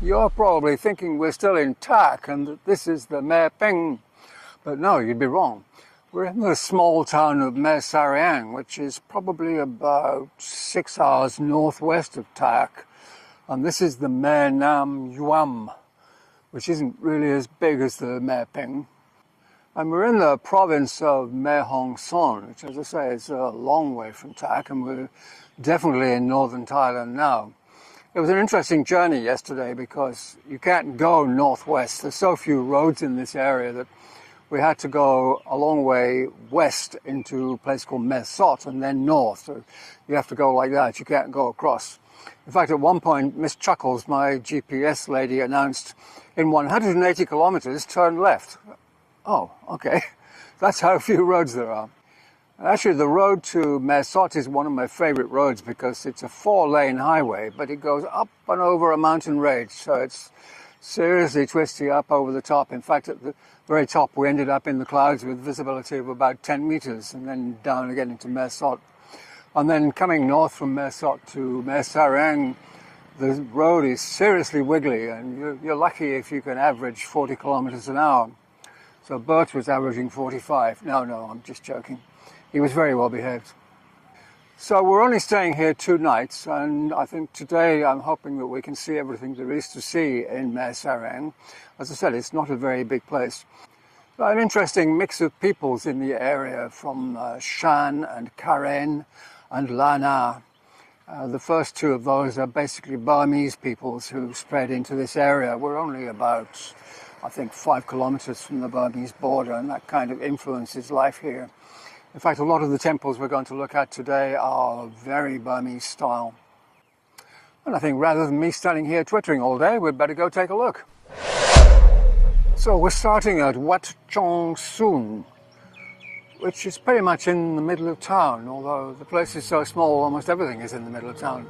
You're probably thinking we're still in Tak and that this is the Mae Peng. But no, you'd be wrong. We're in the small town of Mae Sariang, which is probably about 6 hours northwest of Tak. And this is the Mae Nam Yuam, which isn't really as big as the Mae Peng. And we're in the province of Mae Hong Son, which, as I say, is a long way from Tak, and we're definitely in northern Thailand now. It was an interesting journey yesterday because you can't go northwest. There's so few roads in this area that we had to go a long way west into a place called Mae Sot and then north. So you have to go like that. You can't go across. In fact, at one point, Miss Chuckles, my GPS lady, announced, in 180 kilometers, turn left. Oh, okay. That's how few roads there are. Actually, the road to Mae Sot is one of my favorite roads because it's a 4-lane highway, but it goes up and over a mountain range, so it's seriously twisty up over the top. In fact, at the very top, we ended up in the clouds with visibility of about 10 meters and then down again into Mae Sot. And then coming north from Mae Sot to Mae Sariang, the road is seriously wiggly, and you're lucky if you can average 40 kilometers an hour. So Bert was averaging 45. No, I'm just joking. He was very well behaved. So we're only staying here 2 nights, and I think today I'm hoping that we can see everything there is to see in Mae Sariang. As I said, it's not a very big place. An interesting mix of peoples in the area from Shan and Karen and Lana. The first 2 of those are basically Burmese peoples who spread into this area. We're only about, I think, 5 kilometers from the Burmese border, and that kind of influences life here. In fact, a lot of the temples we're going to look at today are very Burmese-style. And I think rather than me standing here twittering all day, we'd better go take a look. So we're starting at Wat Chong Sung, which is pretty much in the middle of town, although the place is so small, almost everything is in the middle of town.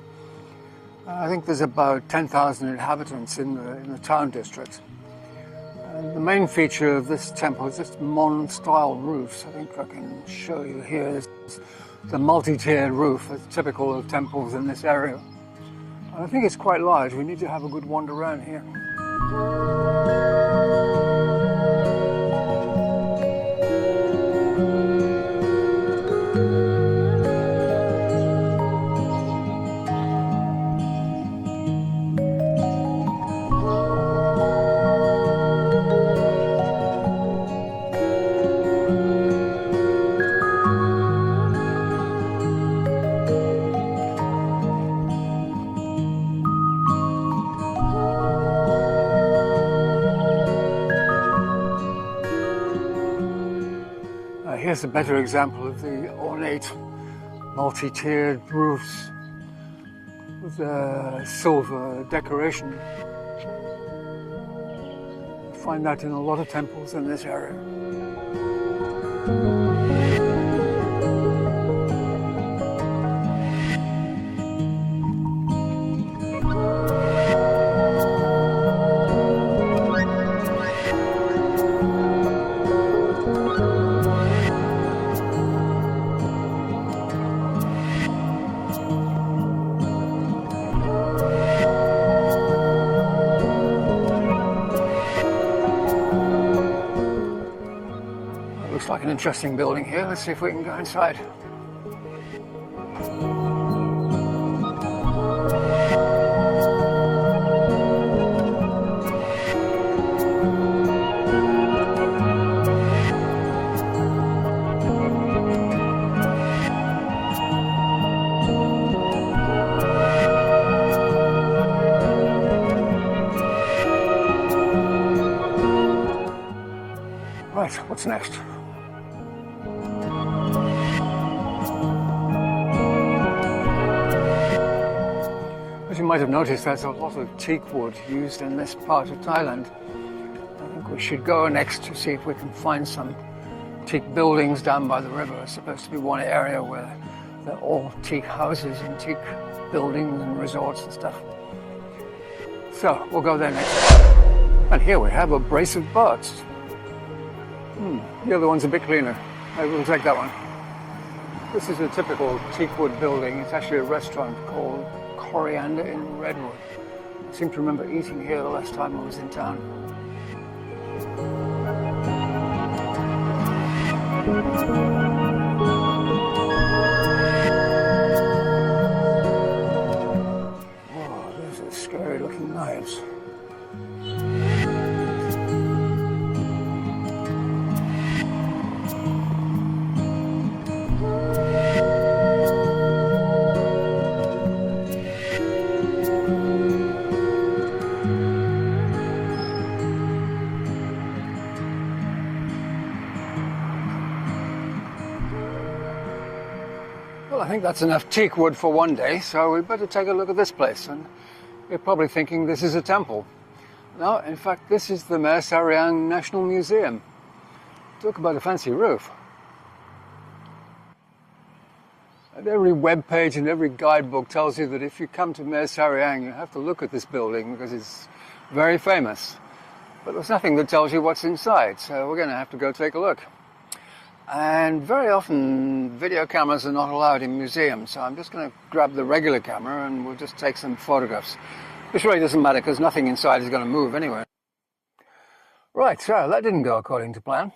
I think there's about 10,000 inhabitants in the town district. The main feature of this temple is this Mon-style roofs. I think I can show you here. This is the multi-tiered roof that's typical of temples in this area. And I think it's quite large. We need to have a good wander around here. Here's a better example of the ornate multi-tiered roofs with silver decoration. You find that in a lot of temples in this area. Like an interesting building here. Let's see if we can go inside. Right, what's next? You might have noticed there's a lot of teak wood used in this part of Thailand. I think we should go next to see if we can find some teak buildings down by the river. It's supposed to be one area where they're all teak houses and teak buildings and resorts and stuff. So we'll go there next. And here we have a brace of birds. The other one's a bit cleaner. Maybe we'll take that one. This is a typical Teakwood building. It's actually a restaurant called Coriander in Redwood. I seem to remember eating here the last time I was in town. Whoa, those are scary looking knives. Well, I think that's enough teak wood for one day, so we better take a look at this place. And you're probably thinking this is a temple. No, in fact, this is the Mae Sariang National Museum. Talk about a fancy roof. And every web page and every guidebook tells you that if you come to Mae Sariang, you have to look at this building because it's very famous. But there's nothing that tells you what's inside, so we're going to have to go take a look. And very often video cameras are not allowed in museums, so I'm just going to grab the regular camera and we'll just take some photographs. Which really doesn't matter because nothing inside is going to move anyway. Right, so that didn't go according to plan.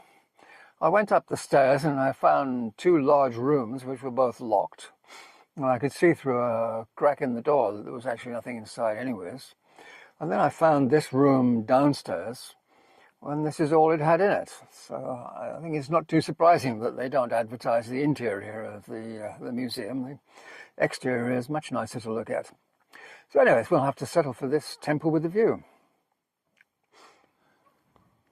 I went up the stairs and I found two large rooms which were both locked. And I could see through a crack in the door that there was actually nothing inside anyways. And then I found this room downstairs, and this is all it had in it. So I think it's not too surprising that they don't advertise the interior of the museum. The exterior is much nicer to look at. So anyways, we'll have to settle for this temple with a view.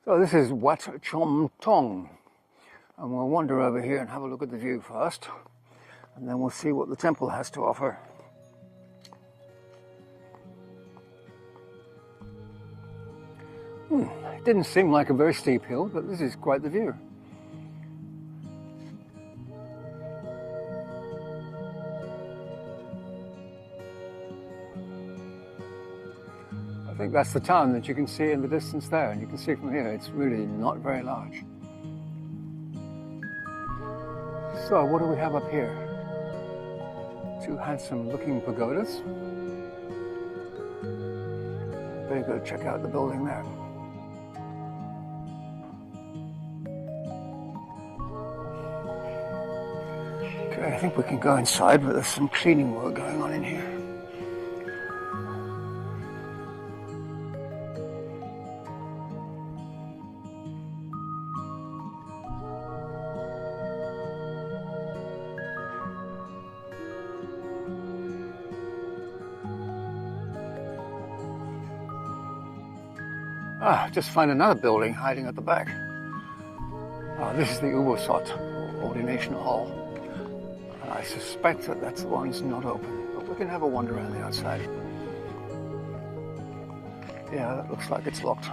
So this is Wat Chom Thong. And we'll wander over here and have a look at the view first. And then we'll see what the temple has to offer. It didn't seem like a very steep hill, but this is quite the view. I think that's the town that you can see in the distance there, and you can see from here it's really not very large. So what do we have up here? Two handsome looking pagodas. Better go check out the building there. Okay, I think we can go inside, but there's some cleaning work going on in here. Just find another building hiding at the back. This is the Overlook, Ordination Hall. And I suspect that that's the one that's not open, but we can have a wander around the outside. Yeah, that looks like it's locked.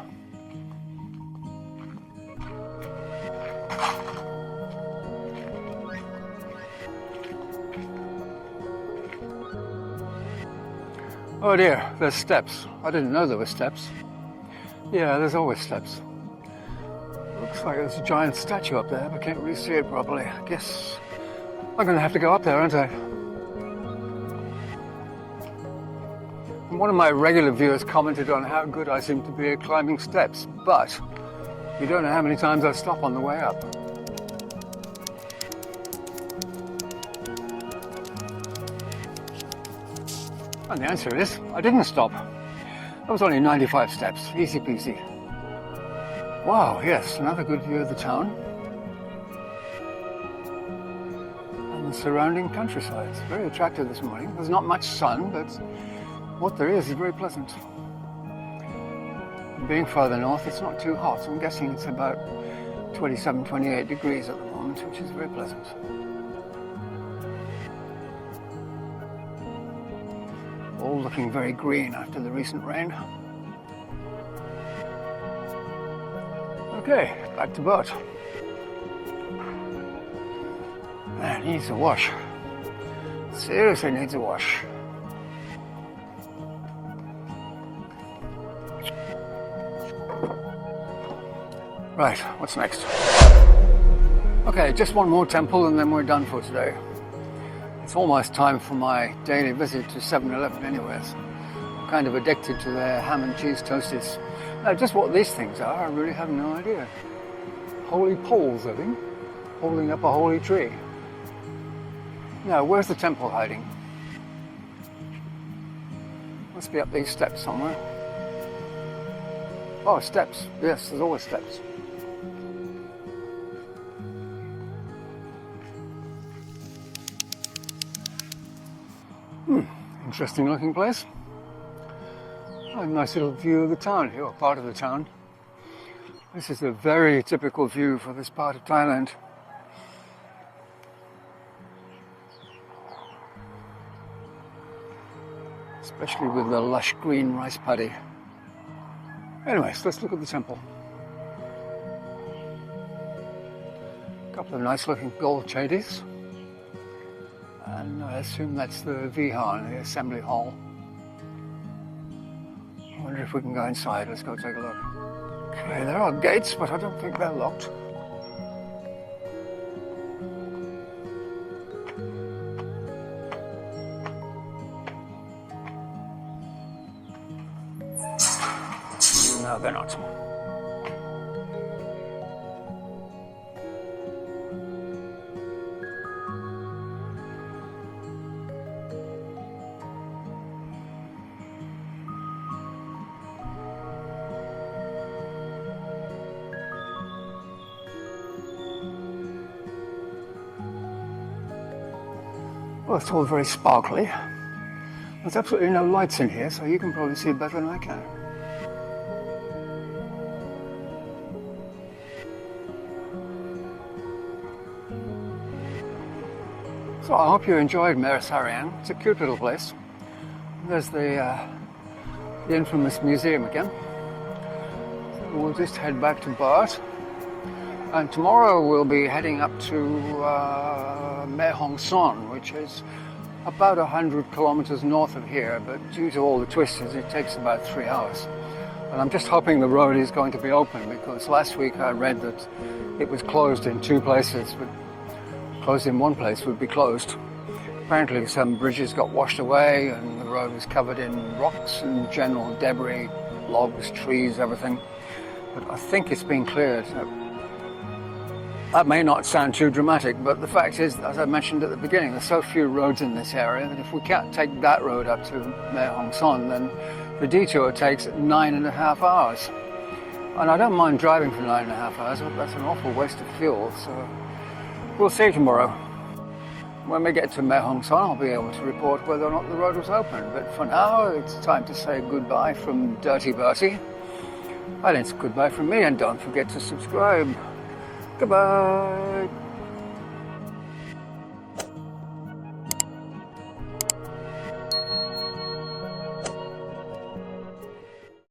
Oh dear, there's steps. I didn't know there were steps. Yeah, there's always steps. Looks like there's a giant statue up there, but can't really see it properly. I guess I'm going to have to go up there, aren't I? And one of my regular viewers commented on how good I seem to be at climbing steps, but you don't know how many times I stop on the way up. And the answer is, I didn't stop. That was only 95 steps, easy peasy. Wow, yes, another good view of the town. And the surrounding countryside. It's very attractive this morning. There's not much sun, but what there is very pleasant. And being further north, it's not too hot. I'm guessing it's about 27, 28 degrees at the moment, which is very pleasant. All looking very green after the recent rain. Okay, back to boat. Man, needs a wash. Seriously needs a wash. Right, what's next? Okay, just one more temple and then we're done for today. It's almost time for my daily visit to 7-Eleven anyways. kind of addicted to their ham and cheese toasties. Now, just what these things are, I really have no idea. Holy poles, I think, holding up a holy tree. Now, where's the temple hiding? Must be up these steps somewhere. Oh, steps. Yes, there's always steps. Interesting looking place. A nice little view of the town here, or part of the town. This is a very typical view for this part of Thailand. Especially with the lush green rice paddy. Anyways, let's look at the temple. A couple of nice looking gold chadis. And I assume that's the Vihan, the assembly hall. I wonder if we can go inside. Let's go take a look. Okay, there are gates, but I don't think they're locked. No, they're not. Well, it's all very sparkly. There's absolutely no lights in here, so you can probably see it better than I can. So I hope you enjoyed Mae Sariang. It's a cute little place. There's the infamous museum again. So we'll just head back to Bart. And tomorrow we'll be heading up to Mae Hong Son, which is about 100 kilometers north of here, but due to all the twists, it takes about 3 hours. And I'm just hoping the road is going to be open, because last week I read that it was closed in 2 places, but closed in 1 place would be closed. Apparently some bridges got washed away and the road was covered in rocks and general debris, logs, trees, everything. But I think it's been cleared. That may not sound too dramatic, but the fact is, as I mentioned at the beginning, there's so few roads in this area that if we can't take that road up to Mae Hong Son, then the detour takes 9.5 hours. And I don't mind driving for 9.5 hours, but that's an awful waste of fuel, so we'll see tomorrow. When we get to Mae Hong Son, I'll be able to report whether or not the road was open. But for now, it's time to say goodbye from Dirty Bertie. And it's goodbye from me, and don't forget to subscribe. Goodbye.